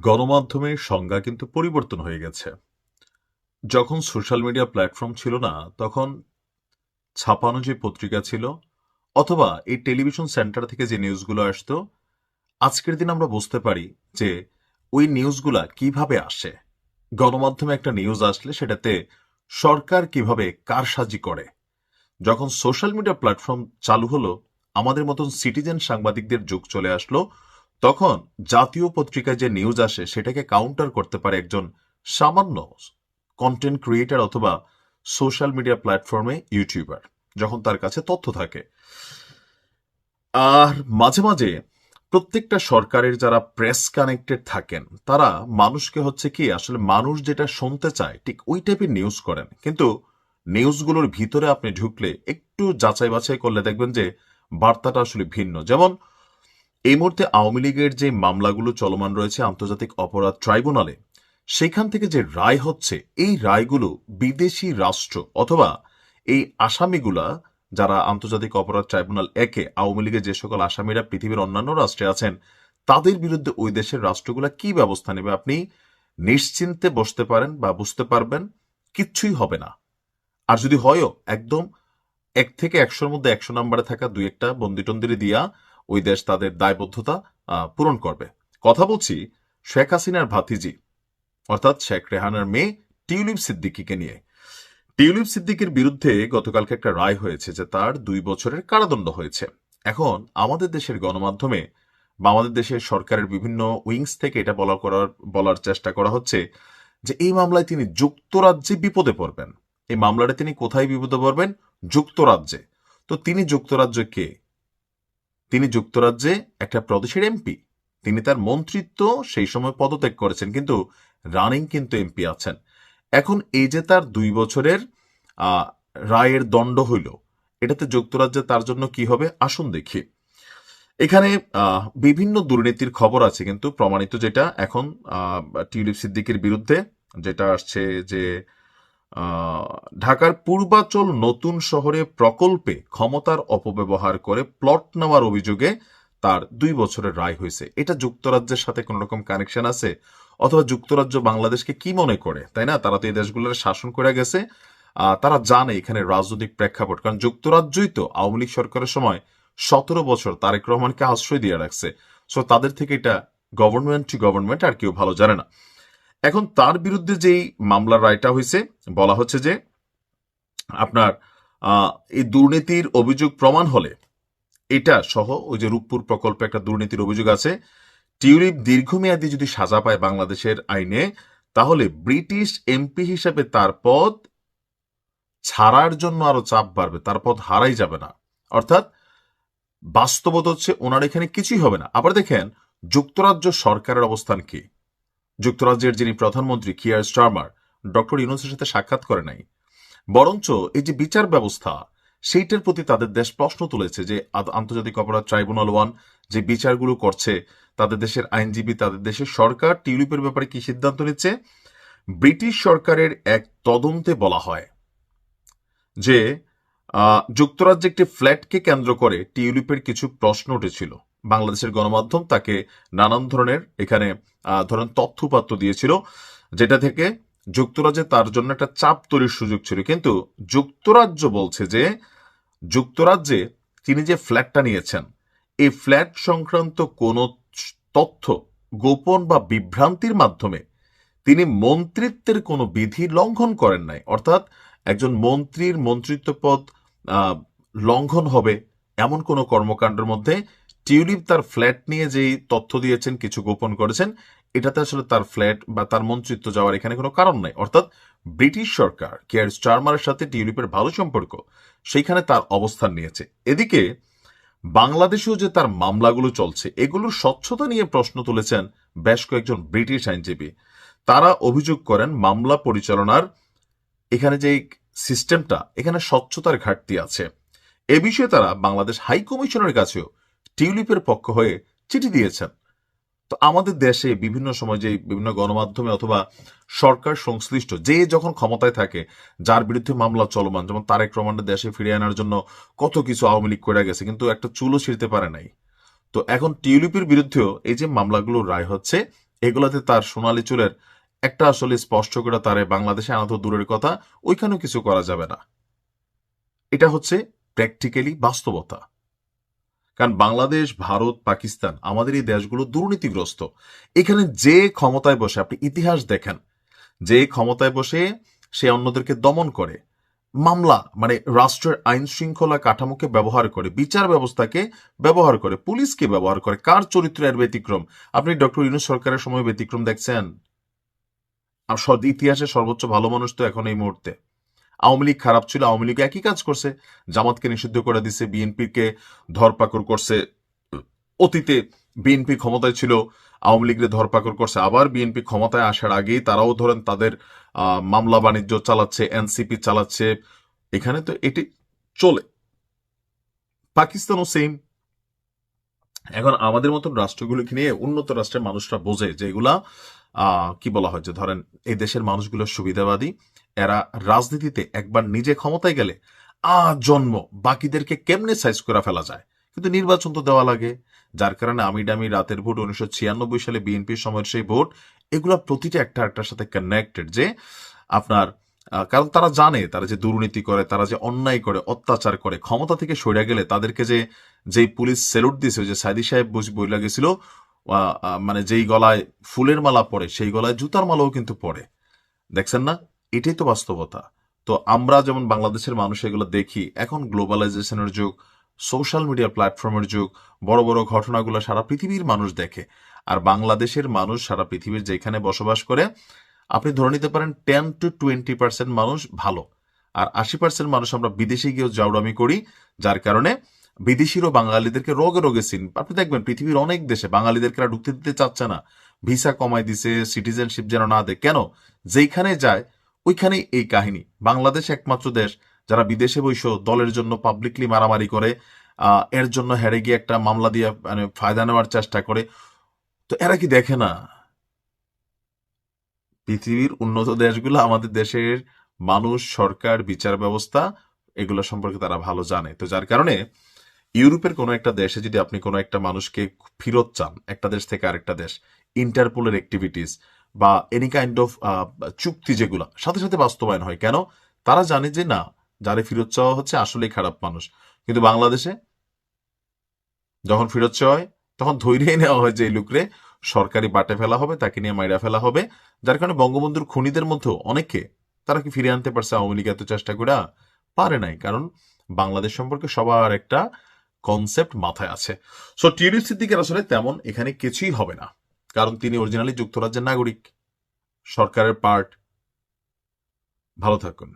গণমাধ্যমের সংজ্ঞা কিন্তু পরিবর্তন হয়ে গেছে। যখন সোশ্যাল মিডিয়া প্ল্যাটফর্ম ছিল না, তখন ছাপানো যে পত্রিকা ছিল অথবা এই টেলিভিশন সেন্টার থেকে যে নিউজগুলো আসতো, আজকের দিন আমরা বুঝতে পারি যে ওই নিউজগুলা কিভাবে আসে। গণমাধ্যমে একটা নিউজ আসলে সেটাতে সরকার কিভাবে কারসাজি করে। যখন সোশ্যাল মিডিয়া প্ল্যাটফর্ম চালু হলো, আমাদের মতন সিটিজেন সাংবাদিকদের যুগ চলে আসলো, তখন জাতীয় পত্রিকায় যে নিউজ আসে সেটাকে কাউন্টার করতে পারে একজন সামান্য কন্টেন্ট ক্রিয়েটার অথবা সোশ্যাল মিডিয়া প্ল্যাটফর্মে ইউটিউবার, যখন তার কাছে তথ্য থাকে। আর মাঝে মাঝে প্রত্যেকটা সরকারের যারা প্রেস কানেক্টেড থাকেন, তারা মানুষকে হচ্ছে কি আসলে মানুষ যেটা শুনতে চায় ঠিক ওই টাইপের নিউজ করেন, কিন্তু নিউজগুলোর ভিতরে আপনি ঢুকলে একটু যাচাই বাছাই করলে দেখবেন যে বার্তাটা আসলে ভিন্ন। যেমন এই মুহূর্তে আওয়ামী লীগের যে মামলাগুলো চলমান রয়েছে আন্তর্জাতিক অপরাধ ট্রাইব্যুনালে, সেখান থেকে যে রায় হচ্ছে, এই রায়গুলো বিদেশি রাষ্ট্র অথবা এই আসামিগুলা যারা আন্তর্জাতিক অপরাধ ট্রাইব্যুনাল একে আওয়ামী লীগের যে সকল আসামিরা পৃথিবীর অন্যান্য রাষ্ট্রে আছেন, তাদের বিরুদ্ধে ওই দেশের রাষ্ট্রগুলা কি ব্যবস্থা নেবে আপনি নিশ্চিন্তে বসতে পারেন বা বুঝতে পারবেন, কিচ্ছুই হবে না। আর যদি হয়ও, একদম 1 থেকে 100-র মধ্যে 100 নম্বরে থাকা দুই একটা বন্দি টন্দিরে দিয়া ওই দেশ তাদের দায়বদ্ধতা পূরণ করবে। কথা বলছি শেখ হাসিনার ভাতিজি অর্থাৎ শেখ রেহানার মেয়ে টিউলিপ সিদ্দিকীকে নিয়ে। টিউলিপ সিদ্দিকের বিরুদ্ধে গতকালকে একটা রায় হয়েছে যে তার 2 বছরের কারাদণ্ড হয়েছে। এখন আমাদের দেশের গণমাধ্যমে বা আমাদের দেশের সরকারের বিভিন্ন উইংস থেকে এটা বলার চেষ্টা করা হচ্ছে যে এই মামলায় তিনি যুক্তরাজ্যে বিপদে পড়বেন। এই মামলাটা তিনি কোথায় বিপদে পড়বেন? যুক্তরাজ্যে। তো তিনি যুক্তরাজ্য কে? তিনি যুক্তরাজ্যে একটা প্রদেশের এমপি। তিনি তার মন্ত্রিত্ব সেই সময় পদত্যাগ করেছেন, কিন্তু রানিং কিন্তু এমপি আছেন। এখন এই যে তার 2 বছরের আহ, রায়ের দণ্ড হইল, এটাতে যুক্তরাজ্যে তার জন্য কি হবে আসুন দেখি। এখানে বিভিন্ন দুর্নীতির খবর আছে, কিন্তু প্রমাণিত যেটা এখন টিউলিপ সিদ্দিকের বিরুদ্ধে যেটা আসছে যে আহ, ঢাকার পূর্বাচল নতুন শহরে প্রকল্পে ক্ষমতার অপব্যবহার করে প্লট নেওয়ার অভিযোগে তার 2 বছরের রায় হয়েছে। এটা যুক্তরাজ্যের সাথে কোন রকম কানেকশন আছে? অথবা যুক্তরাজ্য বাংলাদেশকে কি মনে করে, তাই না? তারা তো এই দেশগুলোর শাসন করে গেছে। তারা জানে এখানে রাজনৈতিক প্রেক্ষাপট, কারণ যুক্তরাজ্যই তো আওয়ামী লীগ সরকারের সময় 17 বছর তারেক রহমানকে আশ্রয় দিয়ে রাখছে। সো তাদের থেকে এটা গভর্নমেন্ট টু গভর্নমেন্ট আর কেউ ভালো জানে না। এখন তার বিরুদ্ধে যেই মামলার রায়টা হয়েছে, বলা হচ্ছে যে আপনার এই দুর্নীতির অভিযোগ প্রমাণ হলে, এটা সহ ওই যে রূপপুর প্রকল্পে একটা দুর্নীতির অভিযোগ আছে, টিউলিপ দীর্ঘমেয়াদী যদি সাজা পায় বাংলাদেশের আইনে, তাহলে ব্রিটিশ এমপি হিসেবে তার পদ ছাড়ার জন্য আরো চাপ বাড়বে, তার পদ হারাই যাবে না। অর্থাৎ বাস্তবতা হচ্ছে ওনার এখানে কিছুই হবে না। আবার দেখেন যুক্তরাজ্য সরকারের অবস্থান কি। যুক্তরাজ্যের যিনি প্রধানমন্ত্রী কিয়ার স্টারমার ডক্টর ইউনূসের সাথে সাক্ষাৎ করে নাই, বরঞ্চ এই যে বিচার ব্যবস্থা, সেইটার প্রতি তাদের দেশ প্রশ্ন তুলেছে যে আন্তর্জাতিক অপরাধ ট্রাইব্যুনাল 1 যে বিচারগুলো করছে, তাদের দেশের আইনজীবী, তাদের দেশের সরকার টিউলিপের ব্যাপারে কি সিদ্ধান্ত নিচ্ছে। ব্রিটিশ সরকারের এক তদন্তে বলা হয় যে যুক্তরাজ্যে একটি ফ্ল্যাটকে কেন্দ্র করে টিউলিপের কিছু প্রশ্ন উঠেছিল। বাংলাদেশের গণমাধ্যম তাকে নানান ধরনের এখানে ধরেন তথ্যপাত্র দিয়েছিল, যেটা থেকে যুক্তরাজ্যে তার জন্য একটা চাপ তৈরির সুযোগ ছিল। কিন্তু যুক্তরাজ্য বলছে যে যুক্তরাজ্যে তিনি যে ফ্ল্যাটটা নিয়েছেন, এই ফ্ল্যাট সংক্রান্ত কোনো তথ্য গোপন বা বিভ্রান্তির মাধ্যমে তিনি মন্ত্রিত্বের কোনো বিধি লঙ্ঘন করেন নাই। অর্থাৎ একজন মন্ত্রীর মন্ত্রিত্ব পদ আহ, লঙ্ঘন হবে এমন কোনো কর্মকাণ্ডের মধ্যে টিউলিপ তার ফ্ল্যাট নিয়ে যেই তথ্য দিয়েছেন, কিছু গোপন করেছেন, এটাতে আসলে তার ফ্ল্যাট বা তার মন্ত্রিত্ব যাওয়ার এখানে কোনো কারণ নাই। অর্থাৎ ব্রিটিশ সরকার কেয়ার স্টারমারের সাথে টিউলিপের ভালো সম্পর্ক, সেইখানে তার অবস্থান নিয়েছে। এদিকে বাংলাদেশেও যে তার মামলাগুলো চলছে, এগুলোর স্বচ্ছতা নিয়ে প্রশ্ন তুলেছেন বেশ কয়েকজন ব্রিটিশ আইনজীবী। তারা অভিযোগ করেন মামলা পরিচালনার এখানে যে সিস্টেমটা, এখানে স্বচ্ছতার ঘাটতি আছে। এ বিষয়ে তারা বাংলাদেশ হাই কমিশনের কাছেও টিউলিপের পক্ষ হয়ে চিঠি দিয়েছেন। তো আমাদের দেশে বিভিন্ন সময় যে বিভিন্ন গণমাধ্যমে অথবা সরকার সংশ্লিষ্ট যে যখন ক্ষমতায় থাকে, যার বিরুদ্ধে মামলা চলমান, যেমন তারেক রহমানের দেশে ফিরিয়ে আনার জন্য কত কিছু আওয়ামী লীগ করে গেছে, কিন্তু একটা চুলও ছিঁড়তে পারে নাই। তো এখন টিউলিপের বিরুদ্ধেও এই যে মামলাগুলোর রায় হচ্ছে, এগুলাতে তার সোনালী চুলের একটা আসলে স্পষ্ট করে তারে বাংলাদেশে আনা তো দূরের কথা, ওইখানেও কিছু করা যাবে না। এটা হচ্ছে প্র্যাকটিক্যালি বাস্তবতা। কারণ বাংলাদেশ, ভারত, পাকিস্তান আমাদের এই দেশগুলো দুর্নীতিগ্রস্ত। এখানে যে ক্ষমতায় বসে, আপনি ইতিহাস দেখেন, যে ক্ষমতায় বসে সে অন্যদেরকে দমন করে, মামলা মানে রাষ্ট্রের আইন শৃঙ্খলা কাঠামোকে ব্যবহার করে, বিচার ব্যবস্থাকে ব্যবহার করে, পুলিশকে ব্যবহার করে, কার চরিত্রের ব্যতিক্রম? আপনি ডক্টর ইউনূস সরকারের সময় ব্যতিক্রম দেখছেন? আর ইতিহাসে সর্বোচ্চ ভালো মানুষ তো এখন এই মুহূর্তে। আওয়ামী লীগ খারাপ ছিল, আওয়ামী লীগ একই কাজ করছে, জামাতকে নিষিদ্ধ করে দিছে, বিএনপিকে ধরপাকড় করছে। অতীতে বিএনপি ক্ষমতায় ছিল, আওয়ামী লীগের ধরপাকড় করছে, আবার বিএনপি ক্ষমতায় আসার আগেই তারাও ধরেন তাদের মামলা বাণিজ্য চালাচ্ছে, এনসিপি চালাচ্ছে। এখানে তো এটি চলে। পাকিস্তানও সেম। এখন আমাদের মতন রাষ্ট্রগুলোকে নিয়ে উন্নত রাষ্ট্রের মানুষরা বোঝে যে এগুলা কি বলা হয়, যে ধরেন এই দেশের মানুষগুলো সুবিধাবাদী, এরা রাজনীতিতে একবার নিজে ক্ষমতায় গেলে জন্ম বাকিদেরকে কেমনে সাইজ করে ফেলা যায়, কিন্তু নির্বাচন তো দেওয়া লাগে। যার কারণে আমি ডামি রাতের ভোট 1996 সালে বিএনপির সময়ের সেই ভোট, এগুলা প্রতিটা একটা একটার সাথে কানেক্টেড। যে আপনার কারণ তারা জানে তারা যে দুর্নীতি করে, তারা যে অন্যায় করে, অত্যাচার করে, ক্ষমতা থেকে সরে গেলে তাদেরকে যেই পুলিশ সেলুট দিয়েছে, যে সাইদি সাহেব বইলা গেছিল, মানে যেই গলায় ফুলের মালা পড়ে সেই গলায় জুতার মালাও কিন্তু পড়ে। দেখছেন না? এটাই তো বাস্তবতা। তো আমরা যেমন বাংলাদেশের মানুষ এগুলো দেখি, এখন গ্লোবালাইজেশনের যুগ, সোশ্যাল মিডিয়া প্ল্যাটফর্মের যুগ, বড় বড় ঘটনাগুলো সারা পৃথিবীর মানুষ দেখে। আর বাংলাদেশের মানুষ সারা পৃথিবীর যেখানে বসবাস করে, আপনি ধরে নিতে পারেন 10-20% মানুষ ভালো, আর 80% মানুষ আমরা বিদেশে গিয়েও জাউরামি করি, যার কারণে বিদেশিরও বাঙালিদেরকে রোগে রোগে চিন। আপনি দেখবেন পৃথিবীর অনেক দেশে বাঙালিদেরকে আর ঢুকতে দিতে চাচ্ছে না, ভিসা কমাই দিছে, সিটিজেনশিপ যেন না দেয়। কেন? যেখানে যায় ওইখানেই এই কাহিনী। বাংলাদেশ একমাত্র দেশ যারা বিদেশে বৈশ দলের জন্য পাবলিকলি মারামারি করে, এর জন্য হেরে গিয়ে একটা মামলা দিয়ে মানে ফায়দা নেওয়ার চেষ্টা করে। তো এরা কি দেখে না পৃথিবীর উন্নত দেশগুলো আমাদের দেশের মানুষ, সরকার, বিচার ব্যবস্থা এগুলো সম্পর্কে তারা ভালো জানে। তো যার কারণে ইউরোপের কোনো একটা দেশে যদি আপনি কোনো একটা মানুষকে ফেরত চান একটা দেশ থেকে আরেকটা দেশ, ইন্টারপোলের অ্যাক্টিভিটিস বা এনি কাইন্ড অফ চুক্তি যেগুলো সাথে সাথে বাস্তবায়ন হয়। কেন? তারা জানে যে না, যারে ফেরত চাওয়া হচ্ছে আসলেই খারাপ মানুষ। কিন্তু বাংলাদেশে যখন ফেরত চাওয়া হয় তখন ধৈর্যই নেওয়া হয় যে এই লোকরে সরকারি বাটে ফেলা হবে, তাকে নিয়ে মাইরা ফেলা হবে। যার কারণে বঙ্গবন্ধুর খুনিদের মধ্যেও অনেকে, তারা কি ফিরে আনতে পারছে আওয়ামী লীগ এত চেষ্টা করে? পারে নাই। কারণ বাংলাদেশ সম্পর্কে সবার একটা কনসেপ্ট মাথায় আছে। সো টিউলিপ সিদ্দিকের আসলে তেমন এখানে কিছুই হবে না, কারণ তিনি অরিজিনালি যুক্তরাজ্যের নাগরিক, সরকারের পার্ট। ভালো থাকুন।